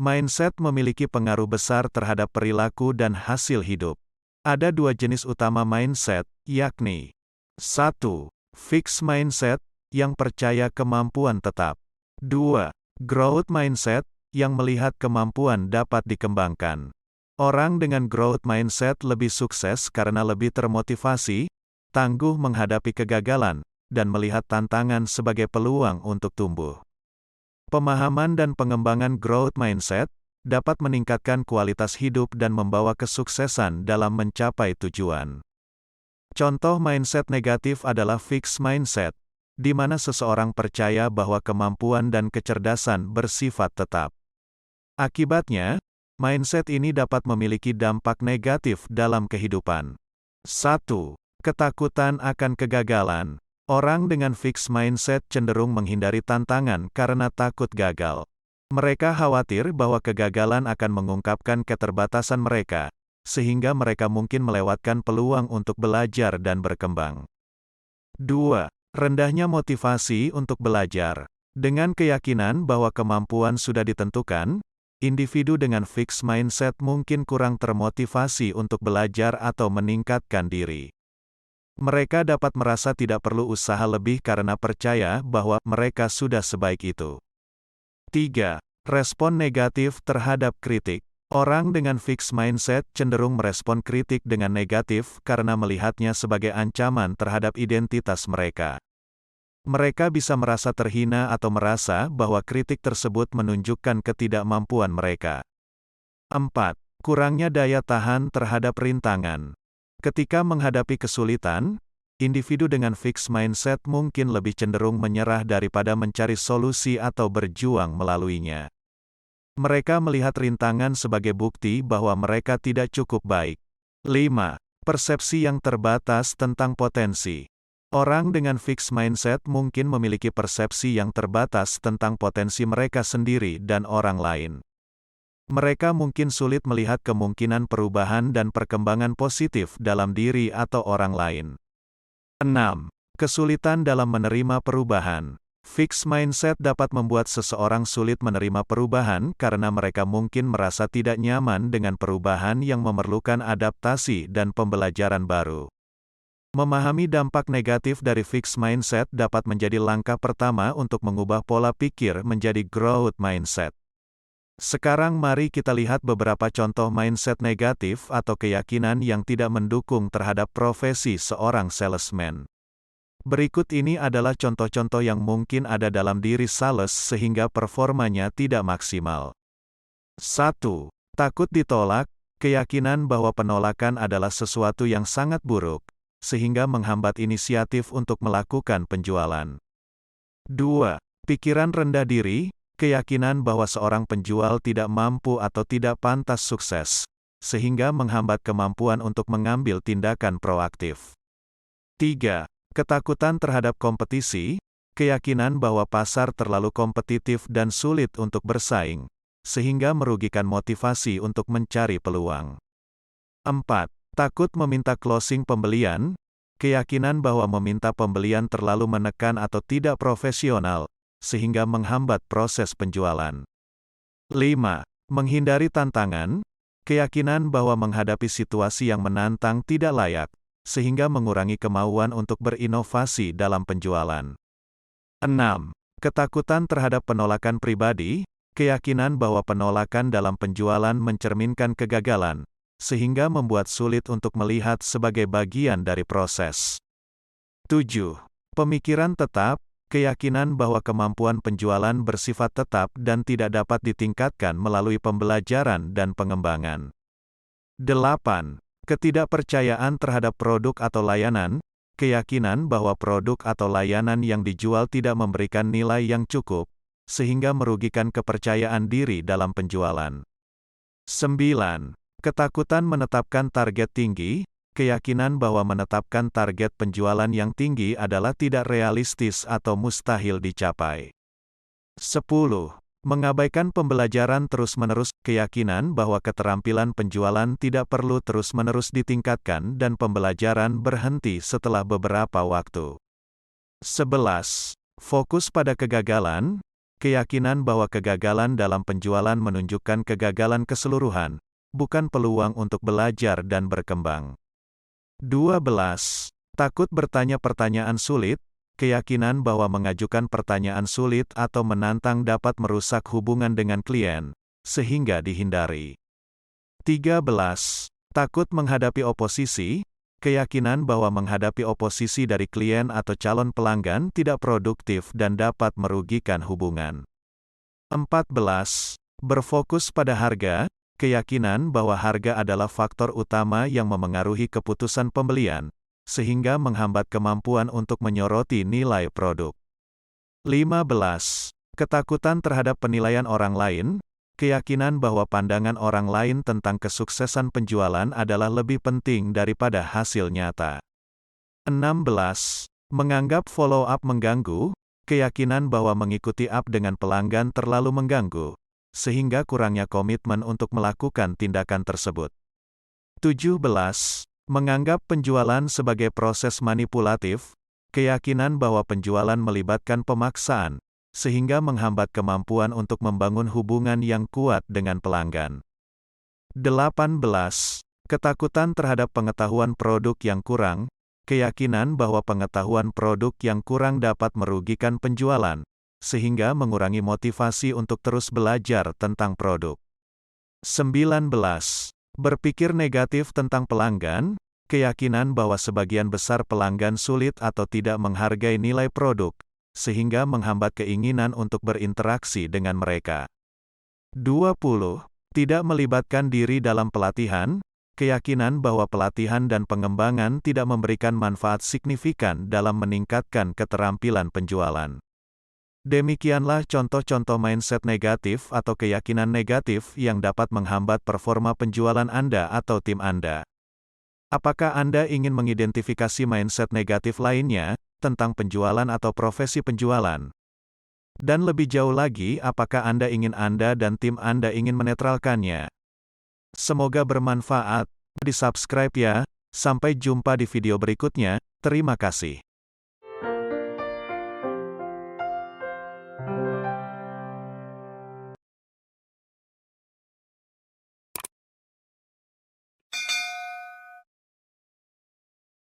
Mindset memiliki pengaruh besar terhadap perilaku dan hasil hidup. Ada dua jenis utama mindset, yakni 1. Fixed mindset, yang percaya kemampuan tetap. 2. Growth mindset, yang melihat kemampuan dapat dikembangkan. Orang dengan growth mindset lebih sukses karena lebih termotivasi, tangguh menghadapi kegagalan, dan melihat tantangan sebagai peluang untuk tumbuh. Pemahaman dan pengembangan growth mindset dapat meningkatkan kualitas hidup dan membawa kesuksesan dalam mencapai tujuan. Contoh mindset negatif adalah fixed mindset, di mana seseorang percaya bahwa kemampuan dan kecerdasan bersifat tetap. Akibatnya, mindset ini dapat memiliki dampak negatif dalam kehidupan. 1. Ketakutan akan kegagalan. Orang dengan fixed mindset cenderung menghindari tantangan karena takut gagal. Mereka khawatir bahwa kegagalan akan mengungkapkan keterbatasan mereka, sehingga mereka mungkin melewatkan peluang untuk belajar dan berkembang. 2. Rendahnya motivasi untuk belajar. Dengan keyakinan bahwa kemampuan sudah ditentukan, individu dengan fixed mindset mungkin kurang termotivasi untuk belajar atau meningkatkan diri. Mereka dapat merasa tidak perlu usaha lebih karena percaya bahwa mereka sudah sebaik itu. 3. Respon negatif terhadap kritik. Orang dengan fixed mindset cenderung merespon kritik dengan negatif karena melihatnya sebagai ancaman terhadap identitas mereka. Mereka bisa merasa terhina atau merasa bahwa kritik tersebut menunjukkan ketidakmampuan mereka. 4. Kurangnya daya tahan terhadap rintangan. Ketika menghadapi kesulitan, individu dengan fixed mindset mungkin lebih cenderung menyerah daripada mencari solusi atau berjuang melaluinya. Mereka melihat rintangan sebagai bukti bahwa mereka tidak cukup baik. 5. Persepsi yang terbatas tentang potensi. Orang dengan fixed mindset mungkin memiliki persepsi yang terbatas tentang potensi mereka sendiri dan orang lain. Mereka mungkin sulit melihat kemungkinan perubahan dan perkembangan positif dalam diri atau orang lain. 6. Kesulitan dalam menerima perubahan. Fixed mindset dapat membuat seseorang sulit menerima perubahan karena mereka mungkin merasa tidak nyaman dengan perubahan yang memerlukan adaptasi dan pembelajaran baru. Memahami dampak negatif dari fixed mindset dapat menjadi langkah pertama untuk mengubah pola pikir menjadi growth mindset. Sekarang mari kita lihat beberapa contoh mindset negatif atau keyakinan yang tidak mendukung terhadap profesi seorang salesman. Berikut ini adalah contoh-contoh yang mungkin ada dalam diri sales sehingga performanya tidak maksimal. 1. Takut ditolak, keyakinan bahwa penolakan adalah sesuatu yang sangat buruk, sehingga menghambat inisiatif untuk melakukan penjualan. 2. Pikiran rendah diri, keyakinan bahwa seorang penjual tidak mampu atau tidak pantas sukses, sehingga menghambat kemampuan untuk mengambil tindakan proaktif. 3. Ketakutan terhadap kompetisi, keyakinan bahwa pasar terlalu kompetitif dan sulit untuk bersaing, sehingga merugikan motivasi untuk mencari peluang. 4. Takut meminta closing pembelian, keyakinan bahwa meminta pembelian terlalu menekan atau tidak profesional, sehingga menghambat proses penjualan. 5. Menghindari tantangan, keyakinan bahwa menghadapi situasi yang menantang tidak layak, sehingga mengurangi kemauan untuk berinovasi dalam penjualan. 6. Ketakutan terhadap penolakan pribadi, keyakinan bahwa penolakan dalam penjualan mencerminkan kegagalan, sehingga membuat sulit untuk melihat sebagai bagian dari proses. 7. Pemikiran tetap, keyakinan bahwa kemampuan penjualan bersifat tetap dan tidak dapat ditingkatkan melalui pembelajaran dan pengembangan. 8. Ketidakpercayaan terhadap produk atau layanan, keyakinan bahwa produk atau layanan yang dijual tidak memberikan nilai yang cukup, sehingga merugikan kepercayaan diri dalam penjualan. 9. Ketakutan menetapkan target tinggi, keyakinan bahwa menetapkan target penjualan yang tinggi adalah tidak realistis atau mustahil dicapai. 10. Mengabaikan pembelajaran terus-menerus, keyakinan bahwa keterampilan penjualan tidak perlu terus-menerus ditingkatkan dan pembelajaran berhenti setelah beberapa waktu. 11. Fokus pada kegagalan, keyakinan bahwa kegagalan dalam penjualan menunjukkan kegagalan keseluruhan, bukan peluang untuk belajar dan berkembang. 12. Takut bertanya pertanyaan sulit, keyakinan bahwa mengajukan pertanyaan sulit atau menantang dapat merusak hubungan dengan klien, sehingga dihindari. 13. Takut menghadapi oposisi, keyakinan bahwa menghadapi oposisi dari klien atau calon pelanggan tidak produktif dan dapat merugikan hubungan. 14. Berfokus pada harga, keyakinan bahwa harga adalah faktor utama yang memengaruhi keputusan pembelian, sehingga menghambat kemampuan untuk menyoroti nilai produk. 15. Ketakutan terhadap penilaian orang lain, keyakinan bahwa pandangan orang lain tentang kesuksesan penjualan adalah lebih penting daripada hasil nyata. 16. Menganggap follow-up mengganggu, keyakinan bahwa mengikuti up dengan pelanggan terlalu mengganggu, sehingga kurangnya komitmen untuk melakukan tindakan tersebut. 17. Menganggap penjualan sebagai proses manipulatif, keyakinan bahwa penjualan melibatkan pemaksaan, sehingga menghambat kemampuan untuk membangun hubungan yang kuat dengan pelanggan. 18. Ketakutan terhadap pengetahuan produk yang kurang, keyakinan bahwa pengetahuan produk yang kurang dapat merugikan penjualan, sehingga mengurangi motivasi untuk terus belajar tentang produk. 19. Berpikir negatif tentang pelanggan, keyakinan bahwa sebagian besar pelanggan sulit atau tidak menghargai nilai produk, sehingga menghambat keinginan untuk berinteraksi dengan mereka. 20. Tidak melibatkan diri dalam pelatihan, keyakinan bahwa pelatihan dan pengembangan tidak memberikan manfaat signifikan dalam meningkatkan keterampilan penjualan. Demikianlah contoh-contoh mindset negatif atau keyakinan negatif yang dapat menghambat performa penjualan Anda atau tim Anda. Apakah Anda ingin mengidentifikasi mindset negatif lainnya tentang penjualan atau profesi penjualan? Dan lebih jauh lagi, apakah Anda dan tim Anda ingin menetralkannya? Semoga bermanfaat. Di-subscribe ya. Sampai jumpa di video berikutnya. Terima kasih.